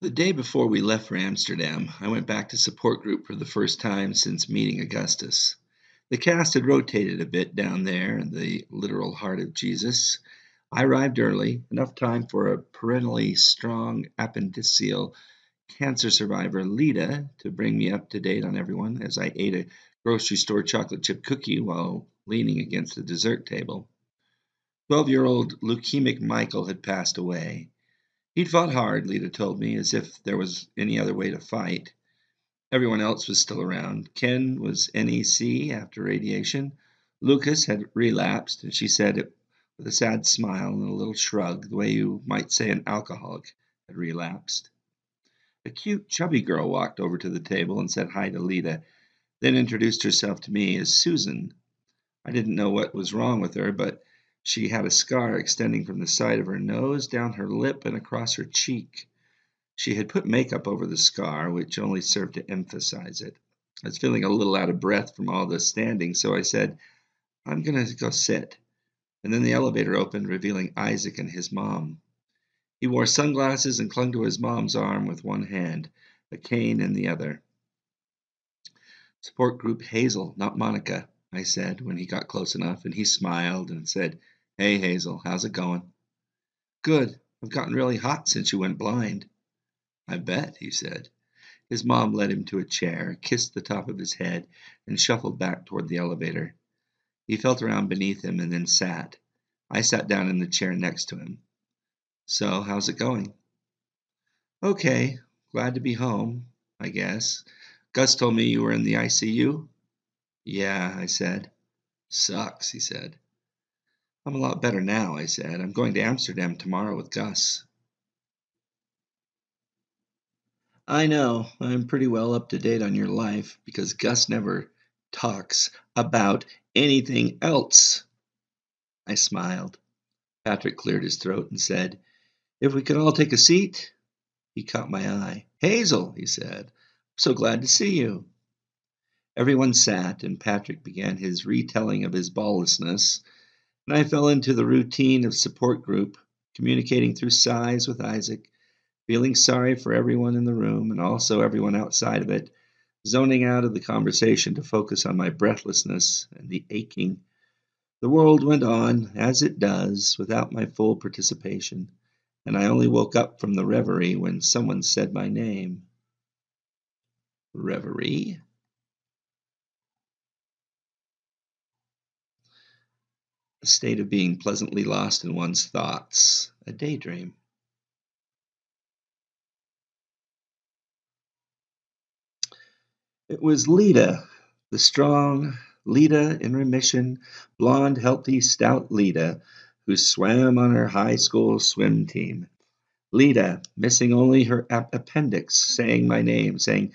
The day before we left for Amsterdam, I went back to support group for the first time since meeting Augustus. The cast had rotated a bit down there in the literal heart of Jesus. I arrived early, enough time for a perennially strong appendiceal cancer survivor, Lita, to bring me up to date on everyone as I ate a grocery store chocolate chip cookie while leaning against the dessert table. 12-year-old leukemic Michael had passed away. He'd fought hard, Lita told me, as if there was any other way to fight. Everyone else was still around. Ken was NEC after radiation. Lucas had relapsed, and she said it with a sad smile and a little shrug, the way you might say an alcoholic had relapsed. A cute, chubby girl walked over to the table and said hi to Lita, then introduced herself to me as Susan. I didn't know what was wrong with her, but she had a scar extending from the side of her nose down her lip and across her cheek. She had put makeup over the scar, which only served to emphasize it. I was feeling a little out of breath from all the standing, so I said, I'm going to go sit. And then the elevator opened, revealing Isaac and his mom. He wore sunglasses and clung to his mom's arm with one hand, a cane in the other. Support group Hazel, not Monica, I said when he got close enough, and he smiled and said, Hey Hazel, how's it going? Good. I've gotten really hot since you went blind. I bet, he said. His mom led him to a chair, kissed the top of his head, and shuffled back toward the elevator. He felt around beneath him and then sat. I sat down in the chair next to him. So, how's it going? Okay. Glad to be home, I guess. Gus told me you were in the ICU? Yeah, I said. Sucks, he said. I'm a lot better now, I said. I'm going to Amsterdam tomorrow with Gus. I know, I'm pretty well up to date on your life because Gus never talks about anything else. I smiled. Patrick cleared his throat and said, If we could all take a seat. He caught my eye. Hazel, he said, I'm so glad to see you. Everyone sat, and Patrick began his retelling of his balllessness, and I fell into the routine of support group, communicating through sighs with Isaac, feeling sorry for everyone in the room and also everyone outside of it, zoning out of the conversation to focus on my breathlessness and the aching. The world went on, as it does, without my full participation, and I only woke up from the reverie when someone said my name. Reverie? A state of being pleasantly lost in one's thoughts, a daydream. It was Lita, the strong Lita in remission, blonde, healthy, stout Lita, who swam on her high school swim team. Lita, missing only her appendix, saying my name, saying,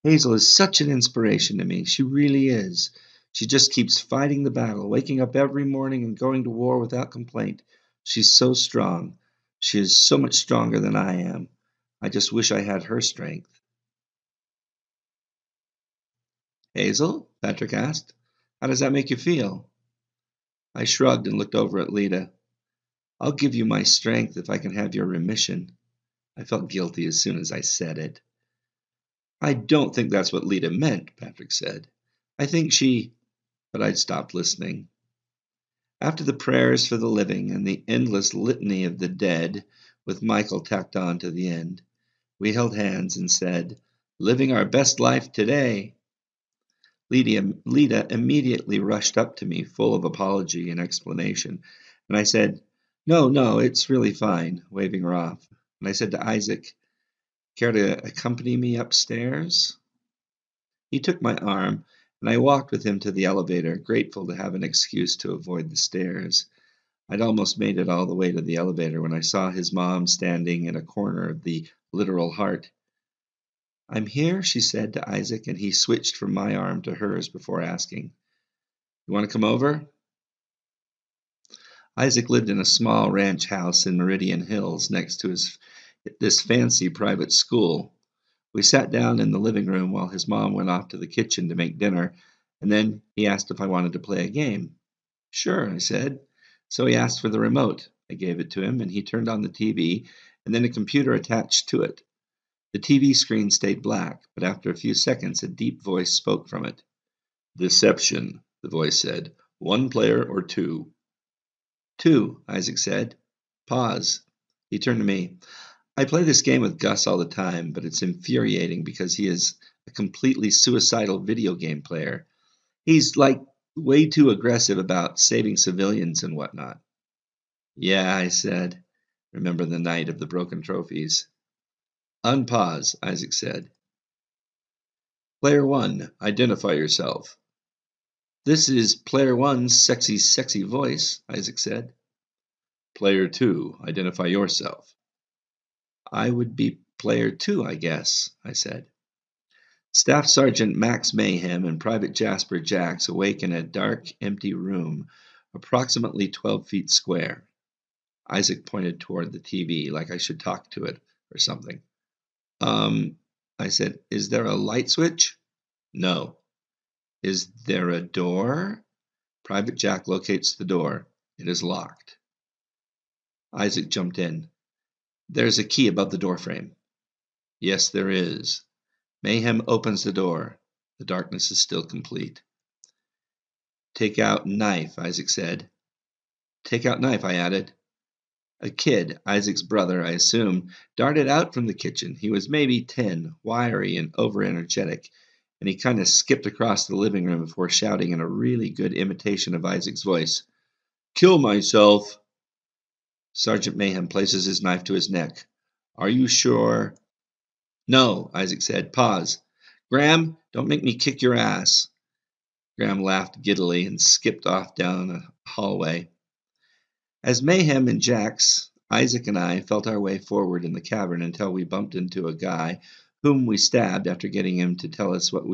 Hazel is such an inspiration to me. She really is. She just keeps fighting the battle, waking up every morning and going to war without complaint. She's so strong. She is so much stronger than I am. I just wish I had her strength. Hazel? Patrick asked. How does that make you feel? I shrugged and looked over at Lita. I'll give you my strength if I can have your remission. I felt guilty as soon as I said it. I don't think that's what Lita meant, Patrick said. I think she... But I'd stopped listening. After the prayers for the living and the endless litany of the dead, with Michael tacked on to the end, we held hands and said, Living our best life today. Lita immediately rushed up to me, full of apology and explanation, and I said, No, it's really fine, waving her off. And I said to Isaac, Care to accompany me upstairs? He took my arm, and I walked with him to the elevator, grateful to have an excuse to avoid the stairs. I'd almost made it all the way to the elevator when I saw his mom standing in a corner of the literal heart. I'm here, she said to Isaac, and he switched from my arm to hers before asking, You want to come over? Isaac lived in a small ranch house in Meridian Hills next to this fancy private school. We sat down in the living room while his mom went off to the kitchen to make dinner, and then he asked if I wanted to play a game. Sure, I said. So he asked for the remote. I gave it to him, and he turned on the TV and then a computer attached to it. The TV screen stayed black, but after a few seconds a deep voice spoke from it. "Deception," the voice said. "One player or two?" "Two," Isaac said. "Pause." He turned to me. "I play this game with Gus all the time, but it's infuriating because he is a completely suicidal video game player. He's like way too aggressive about saving civilians and whatnot." "Yeah," I said. Remember the night of the broken trophies. "Unpause," Isaac said. "Player one, identify yourself." "This is player one's sexy, sexy voice," Isaac said. "Player two, identify yourself." "I would be player two, I guess," I said. Staff Sergeant Max Mayhem and Private Jasper Jacks awake in a dark, empty room, approximately 12 feet square. Isaac pointed toward the TV like I should talk to it or something. Um, I said, "Is there a light switch?" "No." "Is there a door?" Private Jack locates the door. "It is locked." Isaac jumped in. "There's a key above the doorframe." "Yes, there is." Mayhem opens the door. The darkness is still complete. "Take out knife," Isaac said. "Take out knife," I added. A kid, Isaac's brother, I assume, darted out from the kitchen. He was maybe 10, wiry and over-energetic, and he kind of skipped across the living room before shouting in a really good imitation of Isaac's voice, "Kill myself!" Sergeant Mayhem places his knife to his neck. "Are you sure?" "No," Isaac said. "Pause. Graham, don't make me kick your ass." Graham laughed giddily and skipped off down a hallway. As Mayhem and Jax, Isaac and I felt our way forward in the cavern until we bumped into a guy whom we stabbed after getting him to tell us that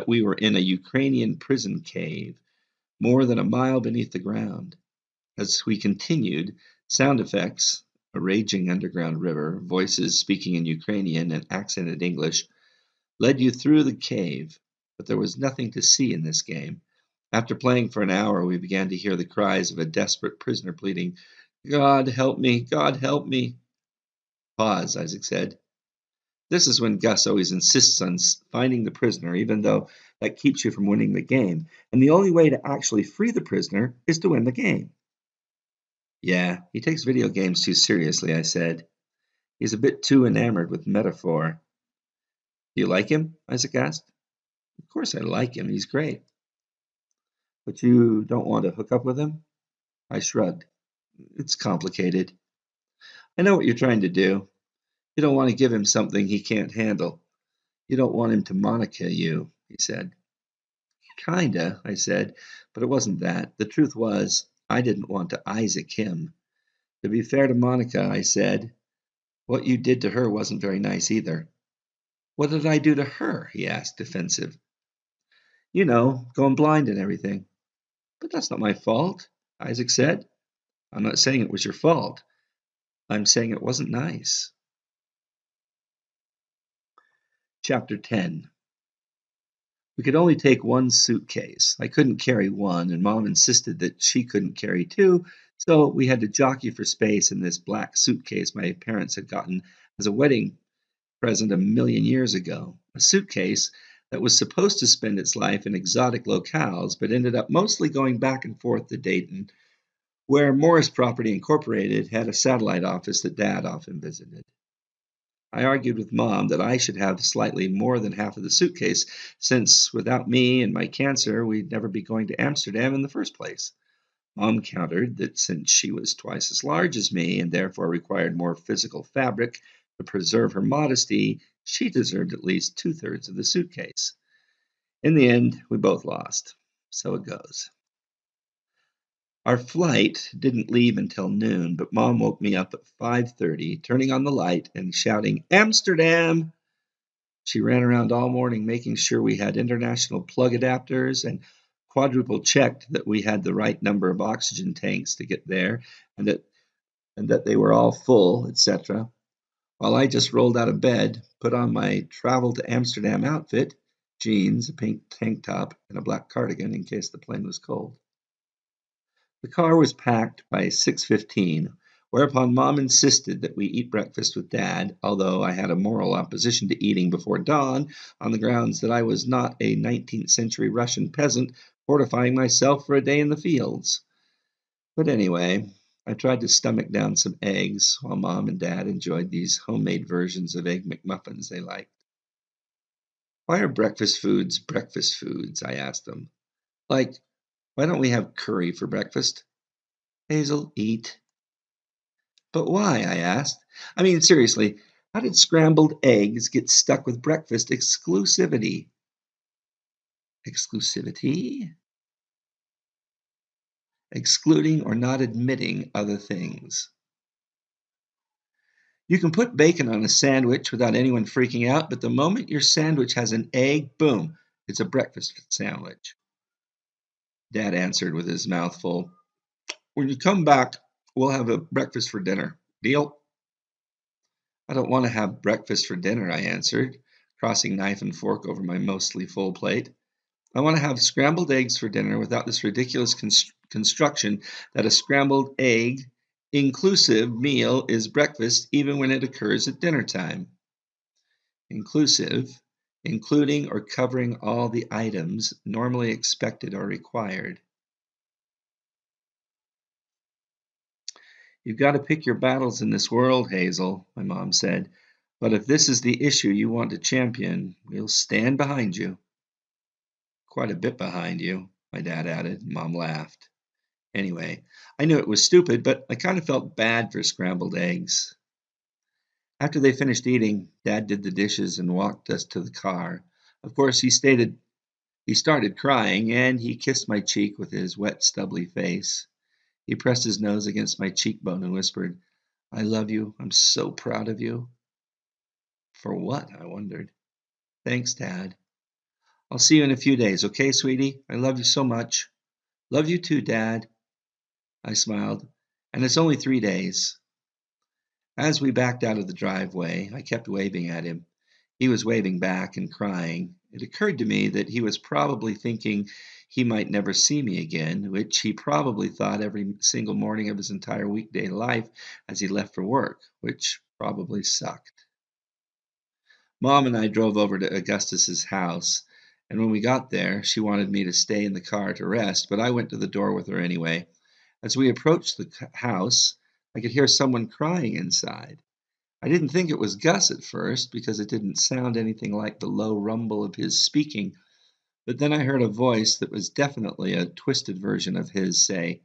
we were in a Ukrainian prison cave, more than a mile beneath the ground. As we continued, sound effects, a raging underground river, voices speaking in Ukrainian and accented English, led you through the cave, but there was nothing to see in this game. After playing for an hour, we began to hear the cries of a desperate prisoner pleading, "God help me, God help me." "Pause," Isaac said. This is when Gus always insists on finding the prisoner, even though that keeps you from winning the game. And the only way to actually free the prisoner is to win the game. "Yeah, he takes video games too seriously," I said. "He's a bit too enamored with metaphor." "Do you like him?" Isaac asked. "Of course I like him. He's great." "But you don't want to hook up with him?" I shrugged. "It's complicated." "I know what you're trying to do. You don't want to give him something he can't handle. You don't want him to Monica you," he said. "Kinda," I said, "but it wasn't that. The truth was, I didn't want to Isaac him. To be fair to Monica," I said, "what you did to her wasn't very nice either." "What did I do to her?" he asked, defensive. "You know, going blind and everything." "But that's not my fault," Isaac said. "I'm not saying it was your fault. I'm saying it wasn't nice." Chapter 10. We could only take one suitcase. I couldn't carry one, and Mom insisted that she couldn't carry two, so we had to jockey for space in this black suitcase my parents had gotten as a wedding present a million years ago. A suitcase that was supposed to spend its life in exotic locales, but ended up mostly going back and forth to Dayton, where Morris Property Incorporated had a satellite office that Dad often visited. I argued with Mom that I should have slightly more than half of the suitcase, since without me and my cancer, we'd never be going to Amsterdam in the first place. Mom countered that since she was twice as large as me and therefore required more physical fabric to preserve her modesty, she deserved at least 2/3 of the suitcase. In the end, we both lost. So it goes. Our flight didn't leave until noon, but Mom woke me up at 5:30, turning on the light and shouting, "Amsterdam!" She ran around all morning making sure we had international plug adapters and quadruple checked that we had the right number of oxygen tanks to get there and that they were all full, etc. While I just rolled out of bed, put on my travel to Amsterdam outfit, jeans, a pink tank top, and a black cardigan in case the plane was cold. The car was packed by 6:15. whereupon Mom insisted that we eat breakfast with Dad, although I had a moral opposition to eating before dawn on the grounds that I was not a 19th century Russian peasant fortifying myself for a day in the fields. But anyway, I tried to stomach down some eggs while Mom and Dad enjoyed these homemade versions of Egg McMuffins they liked. Why are breakfast foods? I asked them. Like, why don't we have curry for breakfast? Hazel, eat. But why? I asked. I mean, seriously, how did scrambled eggs get stuck with breakfast exclusivity? Exclusivity? Excluding or not admitting other things. You can put bacon on a sandwich without anyone freaking out, but the moment your sandwich has an egg, boom, it's a breakfast sandwich. Dad answered with his mouth full. When you come back, we'll have a breakfast for dinner. Deal? I don't want to have breakfast for dinner, I answered, crossing knife and fork over my mostly full plate. I want to have scrambled eggs for dinner without this ridiculous construction that a scrambled egg inclusive meal is breakfast even when it occurs at dinner time. Inclusive, including or covering all the items normally expected or required. You've got to pick your battles in this world, Hazel, my mom said. But if this is the issue you want to champion, we'll stand behind you. Quite a bit behind you, my dad added. Mom laughed. Anyway, I knew it was stupid, but I kind of felt bad for scrambled eggs. After they finished eating, Dad did the dishes and walked us to the car. Of course, he started crying, and he kissed my cheek with his wet, stubbly face. He pressed his nose against my cheekbone and whispered, I love you. I'm so proud of you. For what? I wondered. Thanks, Dad. I'll see you in a few days, okay, sweetie? I love you so much. Love you too, Dad. I smiled. And it's only 3 days. As we backed out of the driveway, I kept waving at him. He was waving back and crying. It occurred to me that he was probably thinking he might never see me again, which he probably thought every single morning of his entire weekday life as he left for work, which probably sucked. Mom and I drove over to Augustus's house, and when we got there, she wanted me to stay in the car to rest, but I went to the door with her anyway. As we approached the house, I could hear someone crying inside. I didn't think it was Gus at first because it didn't sound anything like the low rumble of his speaking, but then I heard a voice that was definitely a twisted version of his say,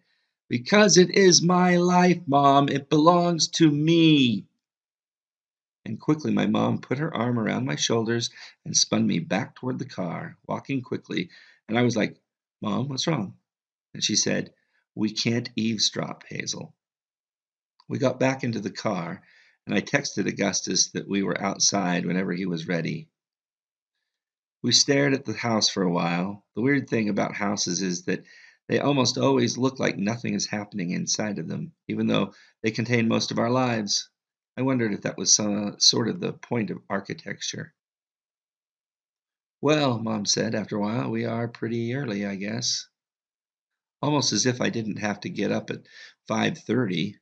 Because it is my life, Mom. It belongs to me. And quickly my mom put her arm around my shoulders and spun me back toward the car, walking quickly, and I was like, Mom, what's wrong? And she said, We can't eavesdrop, Hazel. We got back into the car, and I texted Augustus that we were outside whenever he was ready. We stared at the house for a while. The weird thing about houses is that they almost always look like nothing is happening inside of them, even though they contain most of our lives. I wondered if that was sort of the point of architecture. Well, Mom said after a while, we are pretty early, I guess. Almost as if I didn't have to get up at 5:30,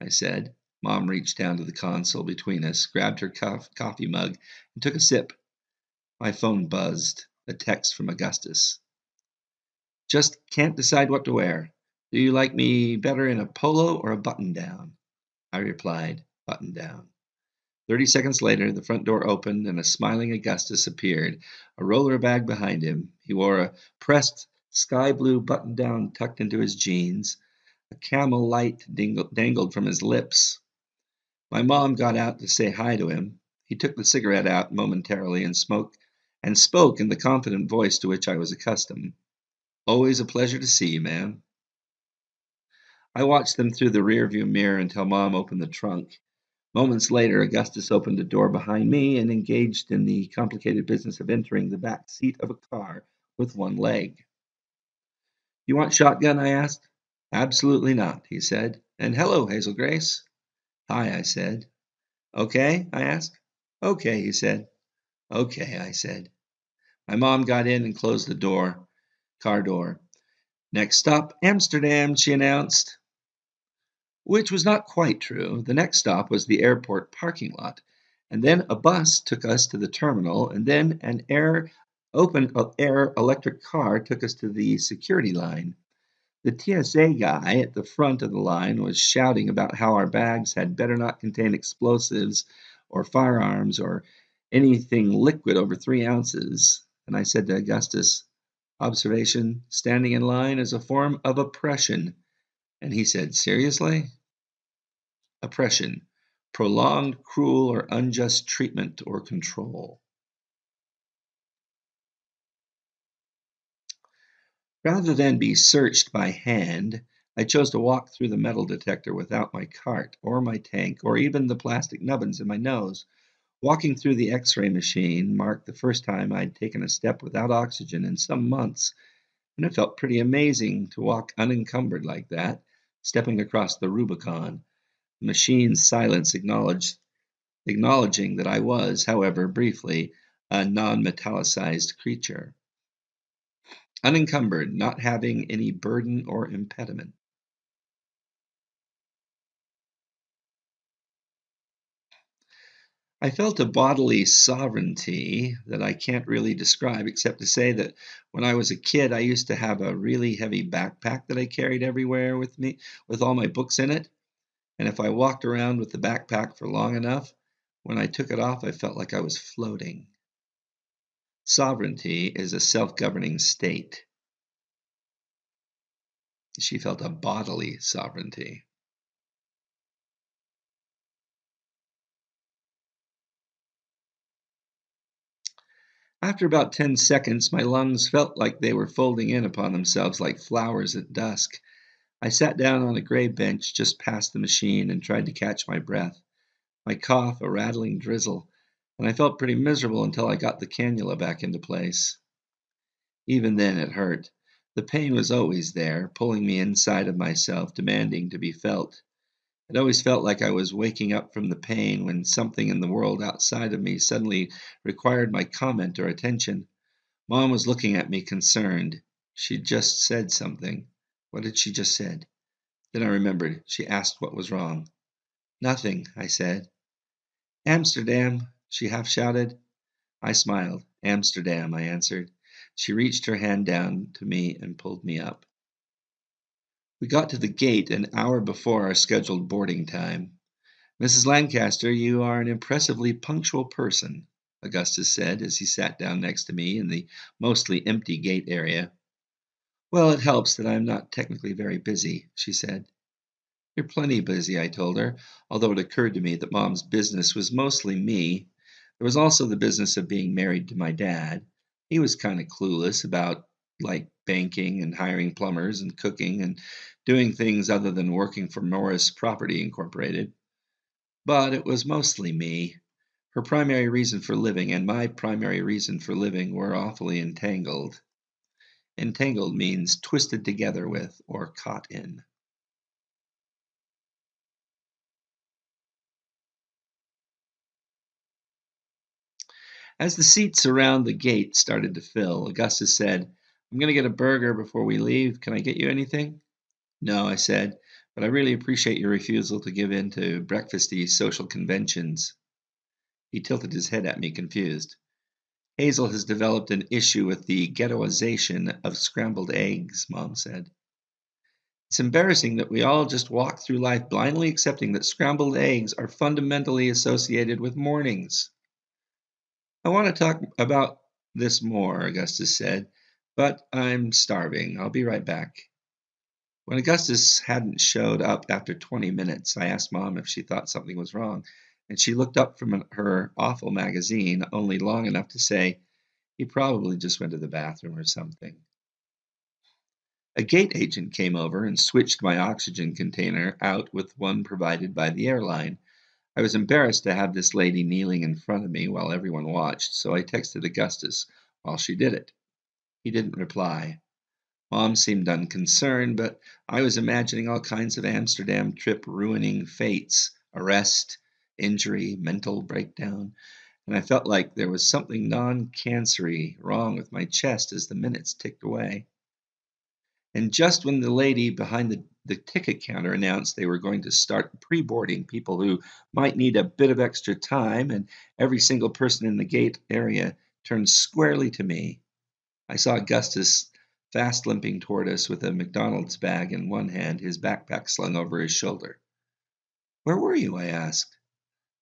I said. Mom reached down to the console between us, grabbed her coffee mug, and took a sip. My phone buzzed. A text from Augustus. Just can't decide what to wear. Do you like me better in a polo or a button down? I replied, button down. 30 seconds later, the front door opened and a smiling Augustus appeared, a roller bag behind him. He wore a pressed sky blue button down tucked into his jeans. A camel light dangled from his lips. My mom got out to say hi to him. He took the cigarette out momentarily and spoke in the confident voice to which I was accustomed. Always a pleasure to see you, ma'am. I watched them through the rearview mirror until Mom opened the trunk. Moments later, Augustus opened a door behind me and engaged in the complicated business of entering the back seat of a car with one leg. You want shotgun? I asked. Absolutely not, he said. And hello, Hazel Grace. Hi, I said. Okay, I asked. Okay, he said. Okay, I said. My mom got in and closed the car door. Next stop, Amsterdam, she announced. which was not quite true. The next stop was the airport parking lot, and then a bus took us to the terminal, and then an air electric car took us to the security line. The TSA guy at the front of the line was shouting about how our bags had better not contain explosives or firearms or anything liquid over 3 ounces. And I said to Augustus, observation, standing in line is a form of oppression. And he said, seriously? Oppression, prolonged, cruel, or unjust treatment or control. Rather than be searched by hand, I chose to walk through the metal detector without my cart, or my tank, or even the plastic nubbins in my nose. Walking through the X-ray machine marked the first time I'd taken a step without oxygen in some months, and it felt pretty amazing to walk unencumbered like that, stepping across the Rubicon. The machine's silence acknowledging that I was, however, briefly, a non-metallicized creature. Unencumbered, not having any burden or impediment. I felt a bodily sovereignty that I can't really describe except to say that when I was a kid, I used to have a really heavy backpack that I carried everywhere with me, with all my books in it. And if I walked around with the backpack for long enough, when I took it off, I felt like I was floating. Sovereignty is a self-governing state. She felt a bodily sovereignty. After about 10 seconds, my lungs felt like they were folding in upon themselves like flowers at dusk. I sat down on a gray bench just past the machine and tried to catch my breath. My cough, a rattling drizzle, and I felt pretty miserable until I got the cannula back into place. Even then it hurt. The pain was always there, pulling me inside of myself, demanding to be felt. It always felt like I was waking up from the pain when something in the world outside of me suddenly required my comment or attention. Mom was looking at me concerned. She'd just said something. What had she just said? Then I remembered. She asked what was wrong. Nothing, I said. Amsterdam, she half shouted. I smiled. Amsterdam, I answered. She reached her hand down to me and pulled me up. We got to the gate an hour before our scheduled boarding time. Mrs. Lancaster, you are an impressively punctual person, Augustus said as he sat down next to me in the mostly empty gate area. Well, it helps that I'm not technically very busy, she said. You're plenty busy, I told her, although it occurred to me that Mom's business was mostly me. There was also the business of being married to my dad. He was kind of clueless about, like, banking and hiring plumbers and cooking and doing things other than working for Morris Property Incorporated. But it was mostly me. Her primary reason for living and my primary reason for living were awfully entangled. Entangled means twisted together with or caught in. As the seats around the gate started to fill, Augustus said, I'm going to get a burger before we leave. Can I get you anything? No, I said, but I really appreciate your refusal to give in to breakfasty social conventions. He tilted his head at me, confused. Hazel has developed an issue with the ghettoization of scrambled eggs, Mom said. It's embarrassing that we all just walk through life blindly accepting that scrambled eggs are fundamentally associated with mornings. I want to talk about this more, Augustus said, but I'm starving. I'll be right back. When Augustus hadn't showed up after 20 minutes, I asked Mom if she thought something was wrong, and she looked up from her awful magazine only long enough to say, he probably just went to the bathroom or something. A gate agent came over and switched my oxygen container out with one provided by the airline. I was embarrassed to have this lady kneeling in front of me while everyone watched, so I texted Augustus while she did it. He didn't reply. Mom seemed unconcerned, but I was imagining all kinds of Amsterdam trip ruining fates, arrest, injury, mental breakdown, and I felt like there was something non-cancery wrong with my chest as the minutes ticked away. And just when the lady behind the the ticket counter announced they were going to start pre-boarding people who might need a bit of extra time, and every single person in the gate area turned squarely to me. I saw Augustus fast limping toward us with a McDonald's bag in one hand, his backpack slung over his shoulder. "Where were you?" I asked.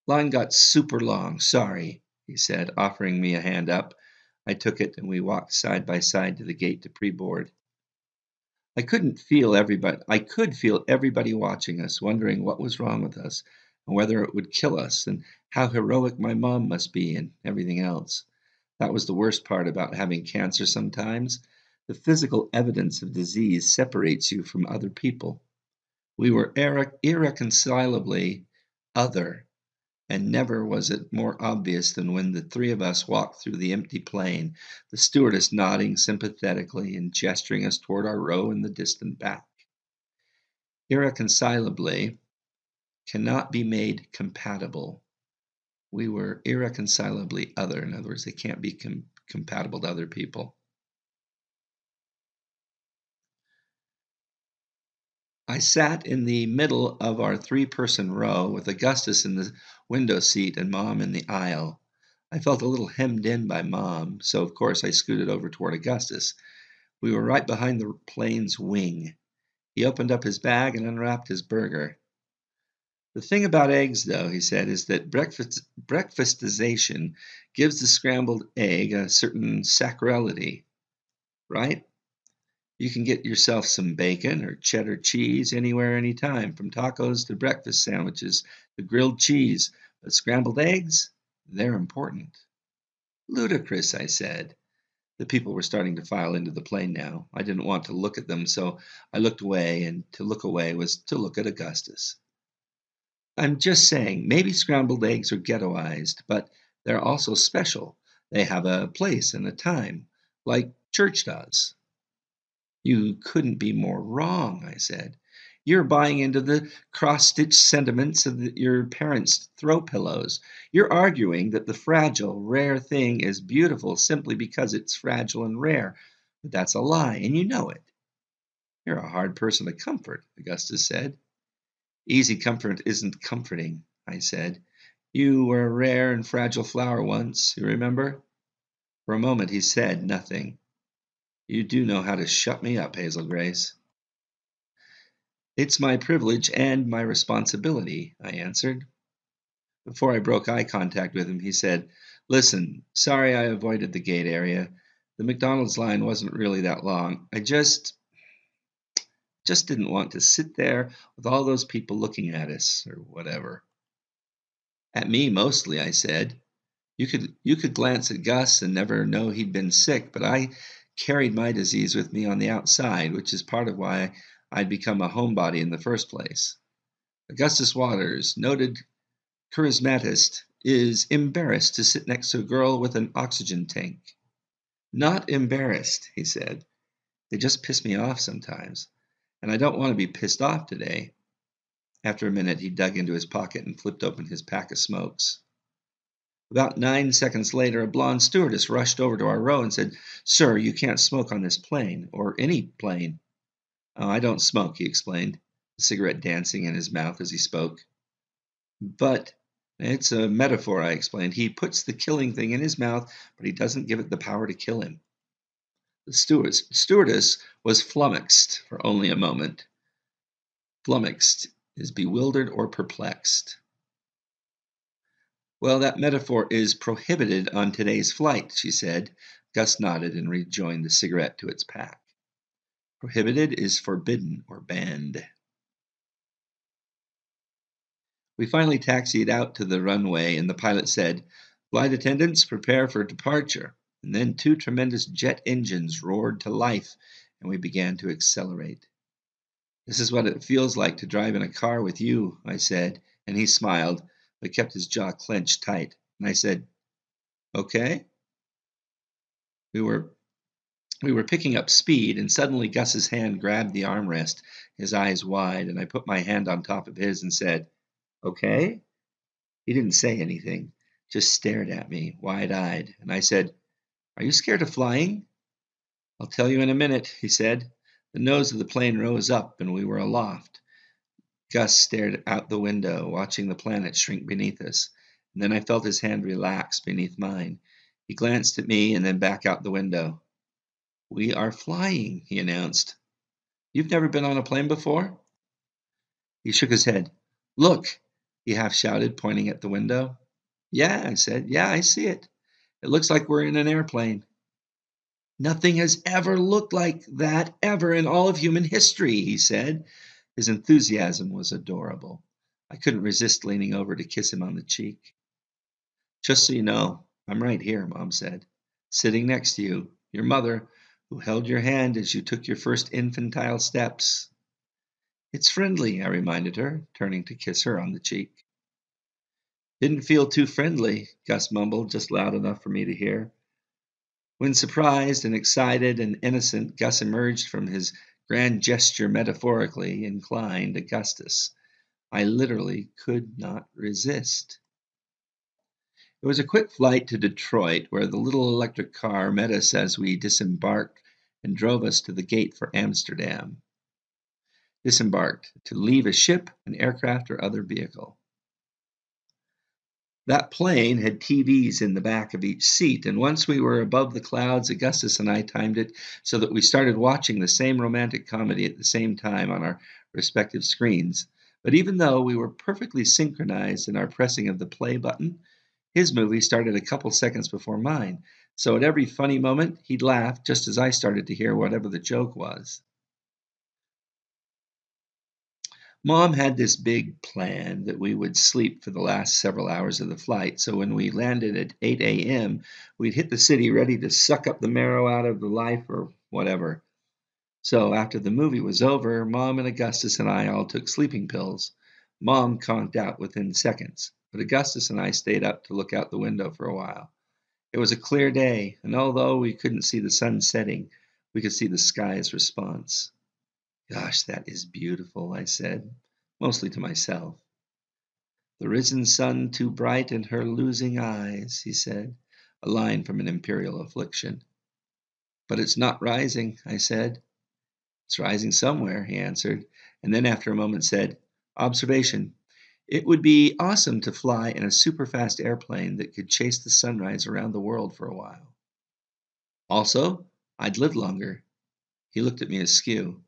"Line got super long, sorry," he said, offering me a hand up. I took it, and we walked side by side to the gate to pre-board. I could feel everybody watching us, wondering what was wrong with us, and whether it would kill us, and how heroic my mom must be, and everything else. That was the worst part about having cancer sometimes. The physical evidence of disease separates you from other people. We were irreconcilably other, and never was it more obvious than when the three of us walked through the empty plane, the stewardess nodding sympathetically and gesturing us toward our row in the distant back. Irreconcilably cannot be made compatible. We were irreconcilably other. In other words, they can't be compatible to other people. I sat in the middle of our three-person row with Augustus in the window seat and Mom in the aisle. I felt a little hemmed in by Mom, so of course I scooted over toward Augustus. We were right behind the plane's wing. He opened up his bag and unwrapped his burger. "The thing about eggs, though," he said, "is that breakfastization gives the scrambled egg a certain sacrality, right? You can get yourself some bacon or cheddar cheese anywhere, anytime, from tacos to breakfast sandwiches to grilled cheese. But scrambled eggs, they're important." "Ludicrous," I said. The people were starting to file into the plane now. I didn't want to look at them, so I looked away, and to look away was to look at Augustus. "I'm just saying, maybe scrambled eggs are ghettoized, but they're also special. They have a place and a time, like church does." "You couldn't be more wrong," I said. "You're buying into the cross-stitched sentiments of your parents' throw pillows. You're arguing that the fragile, rare thing is beautiful simply because it's fragile and rare. But that's a lie, and you know it." "You're a hard person to comfort," Augustus said. "Easy comfort isn't comforting," I said. "You were a rare and fragile flower once, you remember?" For a moment he said nothing. "You do know how to shut me up, Hazel Grace." "It's my privilege and my responsibility," I answered. Before I broke eye contact with him, he said, "Listen, sorry I avoided the gate area. The McDonald's line wasn't really that long. I just didn't want to sit there with all those people looking at us, or whatever." "At me mostly," I said. You could glance at Gus and never know he'd been sick, but I carried my disease with me on the outside, which is part of why I'd become a homebody in the first place. Augustus Waters, noted charismatist, is embarrassed to sit next to a girl with an oxygen tank. "Not embarrassed," he said. "They just piss me off sometimes, and I don't want to be pissed off today." After a minute, he dug into his pocket and flipped open his pack of smokes. About 9 seconds later, a blonde stewardess rushed over to our row and said, "Sir, you can't smoke on this plane, or any plane." "Oh, I don't smoke," he explained, a cigarette dancing in his mouth as he spoke. "But it's a metaphor," I explained. "He puts the killing thing in his mouth, but he doesn't give it the power to kill him." The stewardess was flummoxed for only a moment. Flummoxed is bewildered or perplexed. "Well, that metaphor is prohibited on today's flight," she said. Gus nodded and rejoined the cigarette to its pack. Prohibited is forbidden or banned. We finally taxied out to the runway, and the pilot said, "Flight attendants, prepare for departure." And then two tremendous jet engines roared to life, and we began to accelerate. "This is what it feels like to drive in a car with you," I said, and he smiled, but kept his jaw clenched tight. And I said, "Okay." We were picking up speed, and suddenly Gus's hand grabbed the armrest, his eyes wide, and I put my hand on top of his and said, "Okay?" He didn't say anything, just stared at me, wide-eyed, and I said, "Are you scared of flying?" "I'll tell you in a minute," he said. The nose of the plane rose up, and we were aloft. Gus stared out the window, watching the planet shrink beneath us, and then I felt his hand relax beneath mine. He glanced at me and then back out the window. "We are flying," he announced. "You've never been on a plane before?" He shook his head. "Look!" he half shouted, pointing at the window. "Yeah," I said. "Yeah, I see it. It looks like we're in an airplane." "Nothing has ever looked like that ever in all of human history," he said. His enthusiasm was adorable. I couldn't resist leaning over to kiss him on the cheek. "Just so you know, I'm right here," Mom said, "sitting next to you, your mother, who held your hand as you took your first infantile steps." "It's friendly," I reminded her, turning to kiss her on the cheek. "Didn't feel too friendly," Gus mumbled, just loud enough for me to hear. When surprised and excited and innocent, Gus emerged from his grand gesture metaphorically inclined Augustus. I literally could not resist. It was a quick flight to Detroit, where the little electric car met us as we disembarked and drove us to the gate for Amsterdam. Disembarked, to leave a ship, an aircraft, or other vehicle. That plane had TVs in the back of each seat, and once we were above the clouds, Augustus and I timed it so that we started watching the same romantic comedy at the same time on our respective screens. But even though we were perfectly synchronized in our pressing of the play button, his movie started a couple seconds before mine. So at every funny moment, he'd laugh just as I started to hear whatever the joke was. Mom had this big plan that we would sleep for the last several hours of the flight, so when we landed at 8 a.m., we'd hit the city ready to suck up the marrow out of the life or whatever. So after the movie was over, Mom and Augustus and I all took sleeping pills. Mom conked out within seconds, but Augustus and I stayed up to look out the window for a while. It was a clear day, and although we couldn't see the sun setting, we could see the sky's response. "Gosh, that is beautiful," I said, mostly to myself. "The risen sun too bright in her losing eyes," he said, a line from an imperial affliction. "But it's not rising," I said. "It's rising somewhere," he answered, and then after a moment said, "Observation. It would be awesome to fly in a super-fast airplane that could chase the sunrise around the world for a while. Also, I'd live longer." He looked at me askew.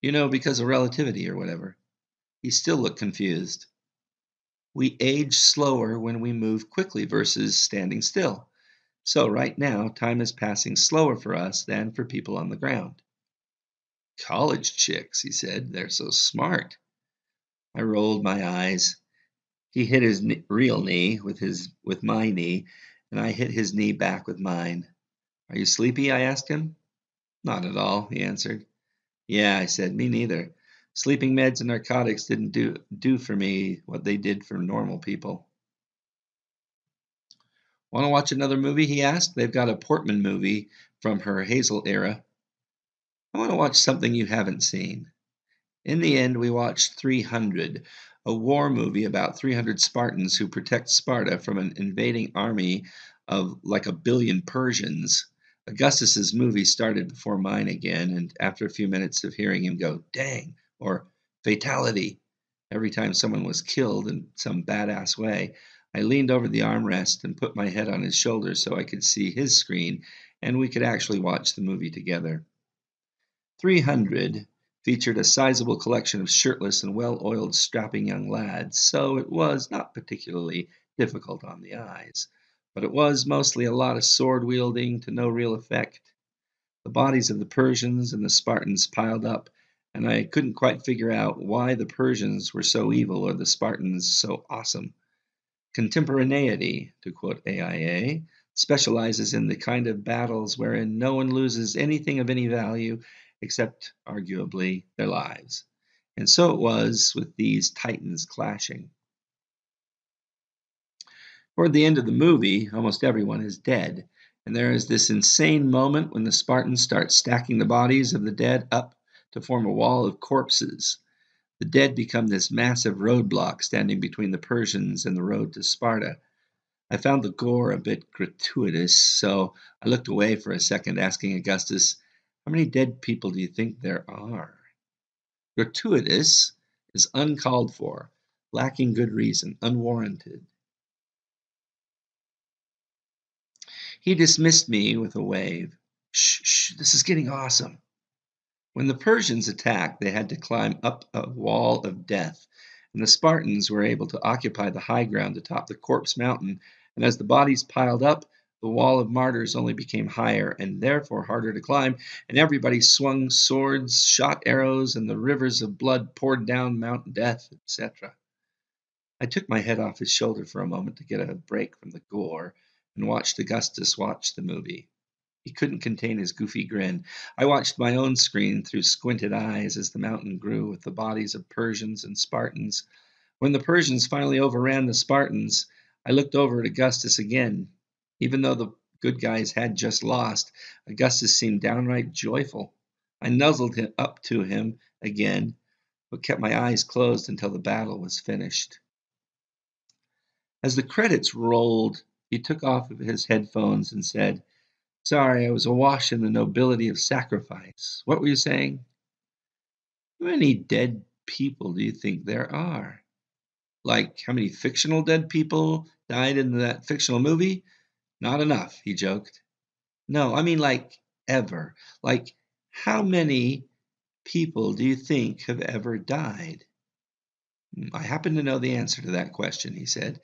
Because of relativity or whatever." He still looked confused. "We age slower when we move quickly versus standing still. So right now, time is passing slower for us than for people on the ground." "College chicks," he said. "They're so smart." I rolled my eyes. He hit his real knee with my knee, and I hit his knee back with mine. "Are you sleepy?" I asked him. "Not at all," he answered. "Yeah," I said. "Me neither. Sleeping meds and narcotics didn't do for me what they did for normal people." "Want to watch another movie?" he asked. "They've got a Portman movie from her Hazel era." "I want to watch something you haven't seen." In the end, we watched 300, a war movie about 300 Spartans who protect Sparta from an invading army of like a billion Persians. Augustus's movie started before mine again, and after a few minutes of hearing him go, "Dang," or "Fatality," every time someone was killed in some badass way, I leaned over the armrest and put my head on his shoulder so I could see his screen and we could actually watch the movie together. 300 featured a sizable collection of shirtless and well-oiled strapping young lads, so it was not particularly difficult on the eyes, but it was mostly a lot of sword-wielding to no real effect. The bodies of the Persians and the Spartans piled up, and I couldn't quite figure out why the Persians were so evil or the Spartans so awesome. Contemporaneity, to quote AIA, specializes in the kind of battles wherein no one loses anything of any value except, arguably, their lives. And so it was with these titans clashing. Toward the end of the movie, almost everyone is dead, and there is this insane moment when the Spartans start stacking the bodies of the dead up to form a wall of corpses. The dead become this massive roadblock standing between the Persians and the road to Sparta. I found the gore a bit gratuitous, so I looked away for a second, asking Augustus, How many dead people do you think there are? Gratuitous is uncalled for, lacking good reason, unwarranted. He dismissed me with a wave. Shh, shh, this is getting awesome. When the Persians attacked, they had to climb up a wall of death, and the Spartans were able to occupy the high ground atop the corpse mountain, and as the bodies piled up, the wall of martyrs only became higher and therefore harder to climb, and everybody swung swords, shot arrows, and the rivers of blood poured down Mount Death, etc. I took my head off his shoulder for a moment to get a break from the gore and watched Augustus watch the movie. He couldn't contain his goofy grin. I watched my own screen through squinted eyes as the mountain grew with the bodies of Persians and Spartans. When the Persians finally overran the Spartans, I looked over at Augustus again. Even though the good guys had just lost, Augustus seemed downright joyful. I nuzzled him up to him again, but kept my eyes closed until the battle was finished. As the credits rolled, he took off his headphones and said, "Sorry, I was awash in the nobility of sacrifice. What were you saying?" How many dead people do you think there are? Like, how many fictional dead people died in that fictional movie? Not enough, he joked. No, I mean like ever. Like, how many people do you think have ever died? I happen to know the answer to that question, he said.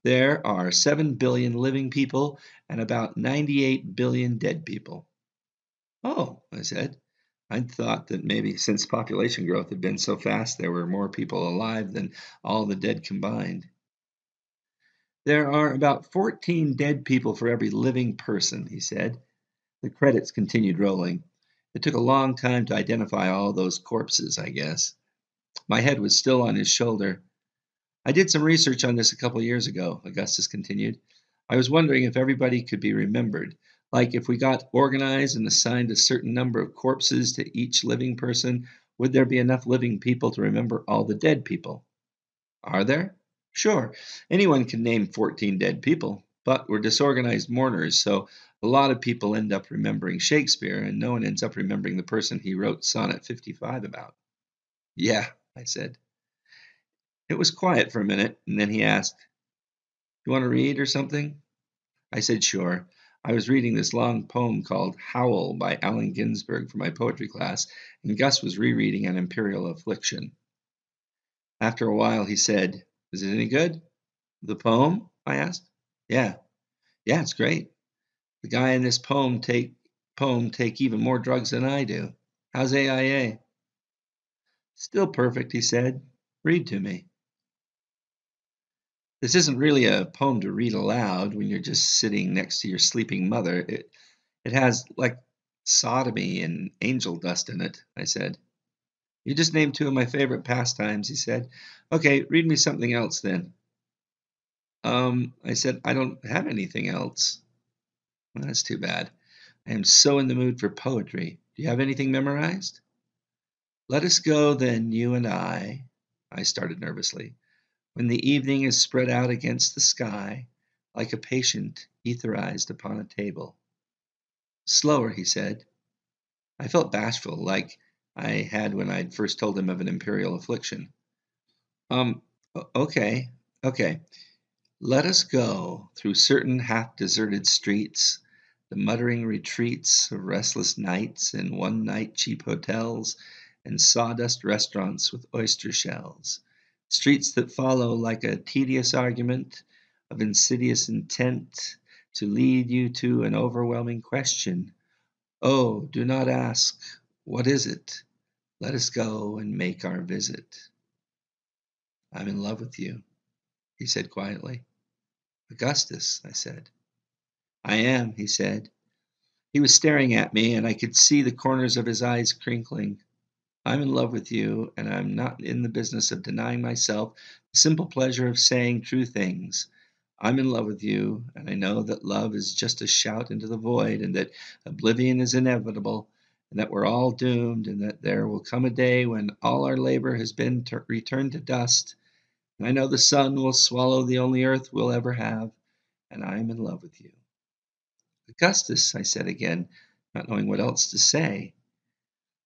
There are 7 billion living people and about 98 billion dead people. Oh, I said. I'd thought that maybe since population growth had been so fast, there were more people alive than all the dead combined. There are about 14 dead people for every living person, he said. The credits continued rolling. It took a long time to identify all those corpses, I guess. My head was still on his shoulder. I did some research on this a couple years ago, Augustus continued. I was wondering if everybody could be remembered, like if we got organized and assigned a certain number of corpses to each living person, would there be enough living people to remember all the dead people? Are there? Sure. Anyone can name 14 dead people, but we're disorganized mourners, so a lot of people end up remembering Shakespeare, and no one ends up remembering the person he wrote Sonnet 55 about. Yeah, I said. It was quiet for a minute, and then he asked, "You want to read or something?" I said, "Sure." I was reading this long poem called Howl by Allen Ginsberg for my poetry class, and Gus was rereading An Imperial Affliction. After a while, he said, "Is it any good?" "The poem?" I asked. "Yeah. Yeah, it's great. The guy in this poem take even more drugs than I do. How's AIA?" "Still perfect," he said. "Read to me." This isn't really a poem to read aloud when you're just sitting next to your sleeping mother. It has like sodomy and angel dust in it, I said. "You just named two of my favorite pastimes," he said. "Okay, read me something else then." I said, "I don't have anything else." Well, that's too bad. I am so in the mood for poetry. Do you have anything memorized? "Let us go then, you and I started nervously, "when the evening is spread out against the sky, like a patient etherized upon a table." "Slower," he said. I felt bashful, like I had when I'd first told him of An Imperial Affliction. Um, okay, okay. "Let us go through certain half-deserted streets, the muttering retreats of restless nights and one-night cheap hotels and sawdust restaurants with oyster shells, streets that follow like a tedious argument of insidious intent to lead you to an overwhelming question. Oh, do not ask, what is it? Let us go and make our visit." "I'm in love with you," he said quietly. "Augustus," I said. "I am," he said. He was staring at me, and I could see the corners of his eyes crinkling. "I'm in love with you, and I'm not in the business of denying myself the simple pleasure of saying true things. I'm in love with you, and I know that love is just a shout into the void, and that oblivion is inevitable, and that we're all doomed, and that there will come a day when all our labor has been returned to dust, and I know the sun will swallow the only earth we'll ever have, and I am in love with you." "Augustus," I said again, not knowing what else to say.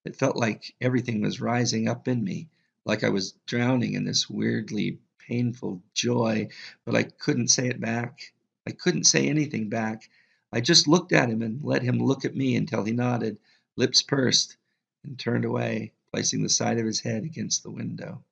It felt like everything was rising up in me, like I was drowning in this weirdly painful joy, but I couldn't say it back. I couldn't say anything back. I just looked at him and let him look at me until he nodded, lips pursed, and turned away, placing the side of his head against the window.